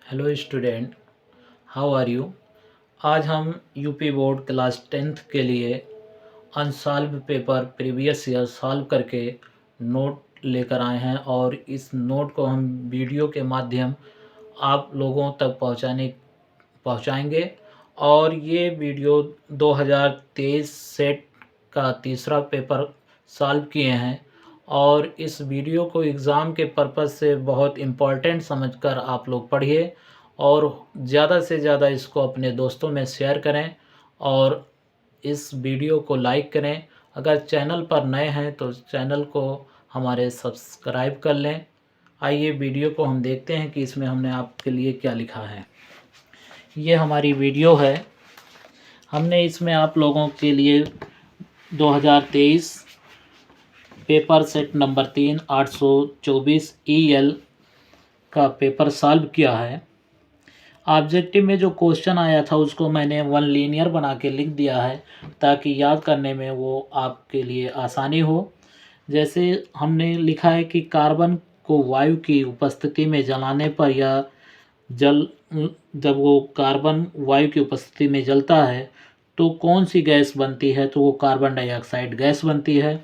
Hello student, how are you. आज हम UP board class 10th के लिए unsolved paper previous year solve करके नोट लेकर आए हैं और इस नोट को हम वीडियो के माध्यम आप लोगों तक पहुंचाएंगे। और ये वीडियो 2023 सेट का तीसरा पेपर सॉल्व किए हैं और इस वीडियो को एग्ज़ाम के पर्पज़ से बहुत इम्पोर्टेंट समझकर आप लोग पढ़िए और ज़्यादा से ज़्यादा इसको अपने दोस्तों में शेयर करें और इस वीडियो को लाइक करें। अगर चैनल पर नए हैं तो चैनल को हमारे सब्सक्राइब कर लें। आइए वीडियो को हम देखते हैं कि इसमें हमने आपके लिए क्या लिखा है। ये हमारी वीडियो है। हमने इसमें आप लोगों के लिए 2023 पेपर सेट नंबर 3 824 EL का पेपर सॉल्व किया है। ऑब्जेक्टिव में जो क्वेश्चन आया था उसको मैंने वन लीनियर बना के लिख दिया है ताकि याद करने में वो आपके लिए आसानी हो। जैसे हमने लिखा है कि कार्बन को वायु की उपस्थिति में जलाने पर या जल जब वो कार्बन वायु की उपस्थिति में जलता है तो कौन सी गैस बनती है, तो वो कार्बन डाइऑक्साइड गैस बनती है।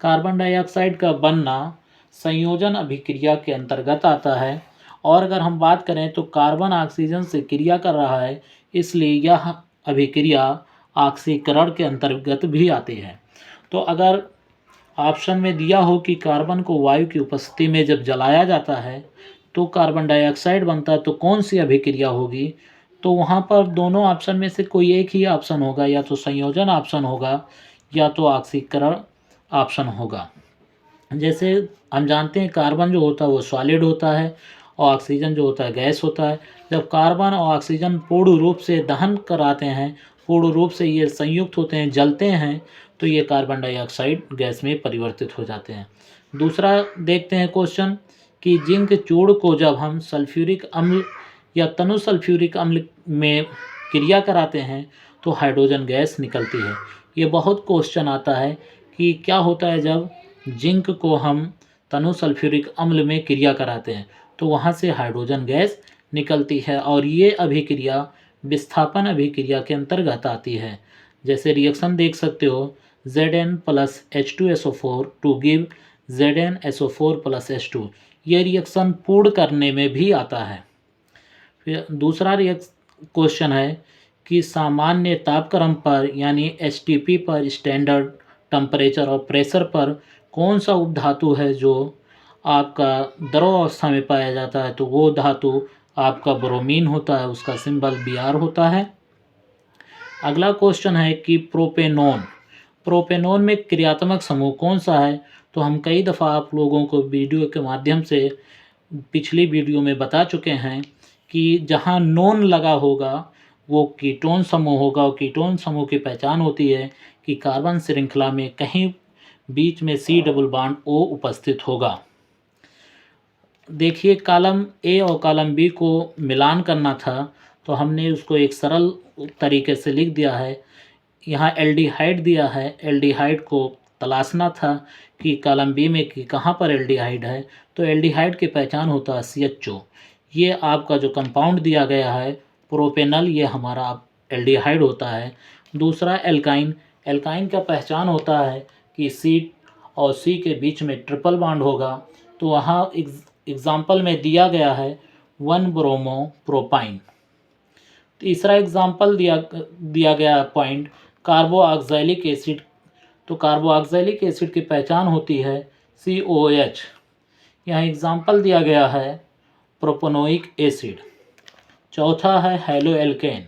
कार्बन डाइऑक्साइड का बनना संयोजन अभिक्रिया के अंतर्गत आता है और अगर हम बात करें तो कार्बन ऑक्सीजन से क्रिया कर रहा है, इसलिए यह अभिक्रिया ऑक्सीकरण के अंतर्गत भी आती है। तो अगर ऑप्शन में दिया हो कि कार्बन को वायु की उपस्थिति में जब जलाया जाता है तो कार्बन डाइऑक्साइड बनता है, तो कौन सी अभिक्रिया होगी, तो वहाँ पर दोनों ऑप्शन में से कोई एक ही ऑप्शन होगा, या तो संयोजन ऑप्शन होगा या तो ऑक्सीकरण ऑप्शन होगा। जैसे हम जानते हैं कार्बन जो होता है वो सॉलिड होता है और ऑक्सीजन जो होता है गैस होता है। जब कार्बन और ऑक्सीजन पूर्ण रूप से दहन कराते हैं, पूर्ण रूप से ये संयुक्त होते हैं, जलते हैं, तो ये कार्बन डाइऑक्साइड गैस में परिवर्तित हो जाते हैं। दूसरा देखते हैं क्वेश्चन कि जिंक चूर्ण को जब हम सल्फ्यूरिक अम्ल या तनु सल्फ्यूरिक अम्ल में क्रिया कराते हैं तो हाइड्रोजन गैस निकलती है। ये बहुत क्वेश्चन आता है कि क्या होता है जब जिंक को हम तनु सल्फ्यूरिक अम्ल में क्रिया कराते हैं तो वहाँ से हाइड्रोजन गैस निकलती है और ये अभिक्रिया विस्थापन अभिक्रिया के अंतर्गत आती है। जैसे रिएक्शन देख सकते हो, Zn plus H2SO4 to give ZnSO4 plus H2। ये रिएक्शन पूर्ण करने में भी आता है। फिर दूसरा क्वेश्चन है कि सामान्य तापक्रम पर यानी STP पर स्टैंडर्ड टेम्परेचर और प्रेशर पर कौन सा उपधातु है जो आपका द्रव अवस्था में पाया जाता है, तो वो धातु आपका ब्रोमीन होता है, उसका सिंबल Br होता है। अगला क्वेश्चन है कि प्रोपेनॉन में क्रियात्मक समूह कौन सा है, तो हम कई दफ़ा आप लोगों को वीडियो के माध्यम से पिछली वीडियो में बता चुके हैं कि जहाँ नॉन लगा होगा वो कीटोन समूह होगा और कीटोन समूह की पहचान होती है कि कार्बन श्रृंखला में कहीं बीच में C डबल बॉन्ड O उपस्थित होगा। देखिए कॉलम ए और कॉलम बी को मिलान करना था तो हमने उसको एक सरल तरीके से लिख दिया है। यहाँ एल्डिहाइड दिया है, एल्डिहाइड को तलाशना था कि कॉलम बी में कि कहाँ पर एल्डिहाइड है, तो एल्डिहाइड की पहचान होता है CHO। ये आपका जो कंपाउंड दिया गया है प्रोपेनल, ये हमारा एल्डिहाइड होता है। दूसरा एल्काइन, एल्काइन का पहचान होता है कि C और C के बीच में ट्रिपल बॉन्ड होगा, तो वहाँ एग्जाम्पल में दिया गया है 1 ब्रोमो प्रोपाइन। तीसरा एग्जाम्पल दिया गया पॉइंट कार्बोऑक्जेलिक एसिड, तो कार्बोऑक्जेलिक एसिड की पहचान होती है COH। यहाँ एग्जाम्पल दिया गया है प्रोपेनोइक एसिड। चौथा है halo alkane.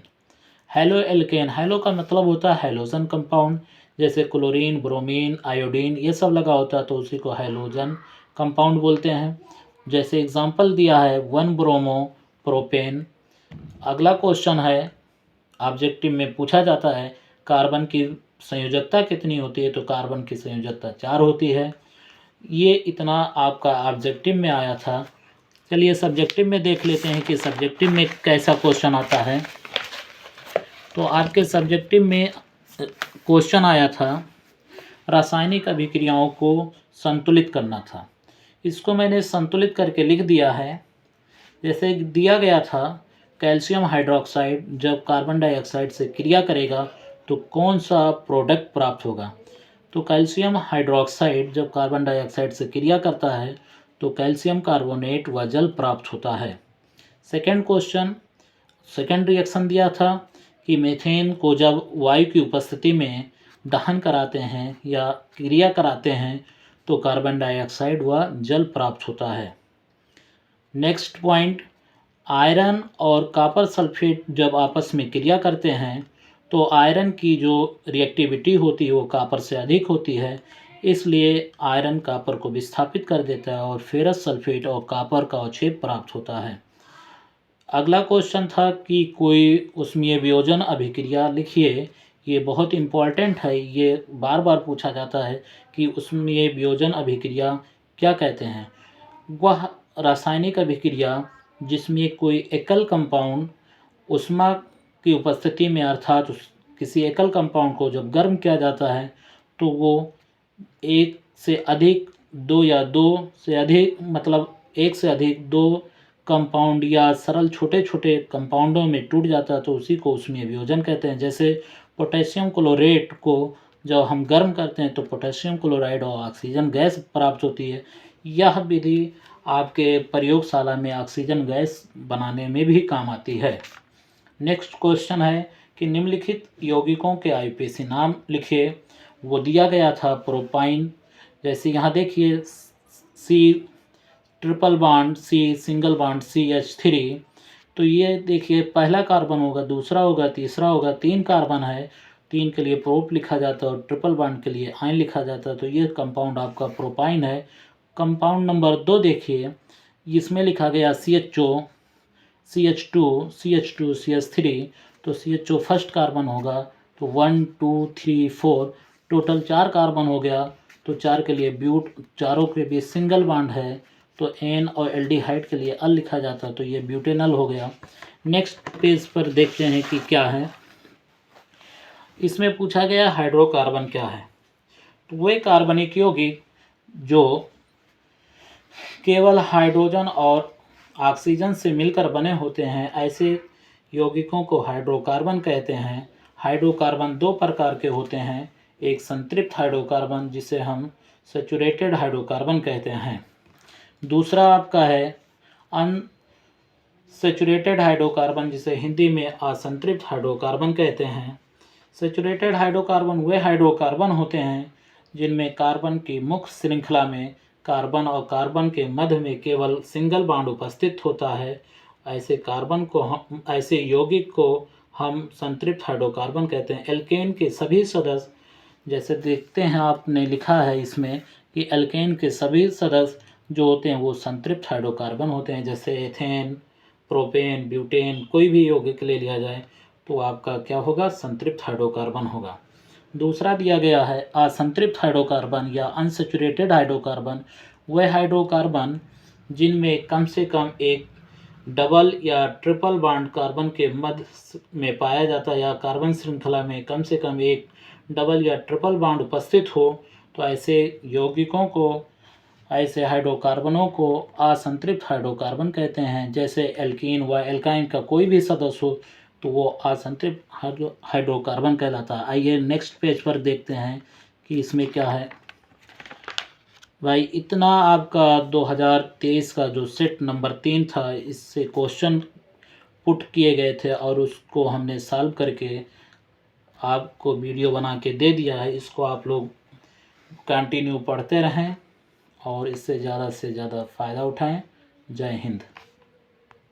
Halo alkane, hello का मतलब होता है हेलोजन कंपाउंड, जैसे क्लोरीन, ब्रोमीन, आयोडीन ये सब लगा होता है तो उसी को हेलोजन कंपाउंड बोलते हैं। जैसे एग्जाम्पल दिया है 1 ब्रोमो प्रोपेन। अगला क्वेश्चन है, ऑब्जेक्टिव में पूछा जाता है कार्बन की संयोजकता कितनी होती है, तो कार्बन की संयोजकता 4 होती है। ये इतना आपका ऑब्जेक्टिव में आया था। चलिए सब्जेक्टिव में देख लेते हैं कि सब्जेक्टिव में कैसा क्वेश्चन आता है। तो आपके सब्जेक्टिव में क्वेश्चन आया था रासायनिक अभिक्रियाओं को संतुलित करना था। इसको मैंने संतुलित करके लिख दिया है जैसे दिया गया था कैल्शियम हाइड्रोक्साइड जब कार्बन डाइऑक्साइड से क्रिया करेगा तो कौन सा प्रोडक्ट प्राप्त होगा। तो कैल्शियम हाइड्रोक्साइड जब कार्बन डाइऑक्साइड से क्रिया करता है तो कैल्शियम कार्बोनेट व जल प्राप्त होता है। सेकेंड क्वेश्चन, सेकेंड रिएक्शन दिया था कि मीथेन को जब वायु की उपस्थिति में दहन कराते हैं या क्रिया कराते हैं तो कार्बन डाइऑक्साइड व जल प्राप्त होता है। नेक्स्ट पॉइंट, आयरन और कॉपर सल्फेट जब आपस में क्रिया करते हैं तो आयरन की जो रिएक्टिविटी होती है वो कॉपर से अधिक होती है, इसलिए आयरन कॉपर को विस्थापित कर देता है और फेरस सल्फेट और कॉपर का अवक्षेप प्राप्त होता है। अगला क्वेश्चन था कि कोई ऊष्मीय वियोजन अभिक्रिया लिखिए। ये बहुत इम्पॉर्टेंट है, ये बार बार पूछा जाता है कि ऊष्मीय वियोजन अभिक्रिया क्या कहते हैं। वह रासायनिक अभिक्रिया जिसमें कोई एकल कंपाउंड ऊष्मा की उपस्थिति में अर्थात किसी एकल कंपाउंड को जब गर्म किया जाता है तो वो एक से अधिक दो या दो से अधिक मतलब एक से अधिक दो कंपाउंड या सरल छोटे छोटे कंपाउंडों में टूट जाता है तो उसी को ऊष्मीय वियोजन कहते हैं। जैसे पोटेशियम क्लोरेट को जब हम गर्म करते हैं तो पोटेशियम क्लोराइड और ऑक्सीजन गैस प्राप्त होती है। यह विधि आपके प्रयोगशाला में ऑक्सीजन गैस बनाने में भी काम आती है। नेक्स्ट क्वेश्चन है कि निम्नलिखित यौगिकों के आईयूपीएसी नाम लिखिए। वो दिया गया था प्रोपाइन, जैसे यहाँ देखिए C triple bond C single bond CH3, तो ये देखिए पहला कार्बन होगा, दूसरा होगा, तीसरा होगा, 3 कार्बन है, 3 के लिए प्रोप लिखा जाता है और ट्रिपल बॉन्ड के लिए आयन लिखा जाता है, तो ये कंपाउंड आपका प्रोपाइन है। कंपाउंड नंबर 2 देखिए, इसमें लिखा गया CHO CH2 CH3, तो CHO फर्स्ट कार्बन होगा, तो 1 2 3 4 टोटल 4 कार्बन हो गया, तो 4 के लिए ब्यूट, चारों के बीच सिंगल बॉन्ड है तो N और एल्डिहाइड के लिए अल लिखा जाता है, तो ये ब्यूटेनल हो गया। नेक्स्ट पेज पर देखते हैं कि क्या है। इसमें पूछा गया हाइड्रोकार्बन क्या है। तो वे कार्बनिक यौगिक जो केवल हाइड्रोजन और ऑक्सीजन से मिलकर बने होते हैं, ऐसे यौगिकों को हाइड्रोकार्बन कहते हैं। हाइड्रोकार्बन 2 प्रकार के होते हैं, एक संतृप्त हाइड्रोकार्बन जिसे हम सैचुरेटेड हाइड्रोकार्बन कहते हैं, दूसरा आपका है अनसैचुरेटेड हाइड्रोकार्बन जिसे हिंदी में असंतृप्त हाइड्रोकार्बन कहते हैं। सैचुरेटेड हाइड्रोकार्बन वे हाइड्रोकार्बन होते हैं जिनमें कार्बन की मुख्य श्रृंखला में कार्बन और कार्बन के मध्य में केवल सिंगल बॉन्ड उपस्थित होता है। ऐसे यौगिक को हम संतृप्त हाइड्रोकार्बन कहते हैं। एल्केन के सभी सदस्य, जैसे देखते हैं आपने लिखा है इसमें कि एल्केन के सभी सदस्य जो होते हैं वो संतृप्त हाइड्रोकार्बन होते हैं, जैसे एथेन, प्रोपेन, ब्यूटेन, कोई भी यौगिक ले लिया जाए तो आपका क्या होगा, संतृप्त हाइड्रोकार्बन होगा। दूसरा दिया गया है असंतृप्त हाइड्रोकार्बन या अनसैचुरेटेड हाइड्रोकार्बन, वह हाइड्रोकार्बन जिनमें कम से कम एक डबल या ट्रिपल बॉन्ड कार्बन के मध्य में पाया जाता है या कार्बन श्रृंखला में कम से कम एक डबल या ट्रिपल बॉन्ड उपस्थित हो, तो ऐसे हाइड्रोकार्बनों को असंतृप्त हाइड्रोकार्बन कहते हैं। जैसे एल्कीन व एल्काइन का कोई भी सदस्य हो तो वो असंतृप्त हाइड्रोकार्बन कहलाता है। आइए नेक्स्ट पेज पर देखते हैं कि इसमें क्या है। भाई इतना आपका 2023 का जो सेट नंबर 3 था, इससे क्वेश्चन पुट किए गए थे और उसको हमने सॉल्व करके आपको वीडियो बना के दे दिया है। इसको आप लोग कंटिन्यू पढ़ते रहें और इससे ज़्यादा से ज़्यादा फ़ायदा उठाएं। जय हिंद।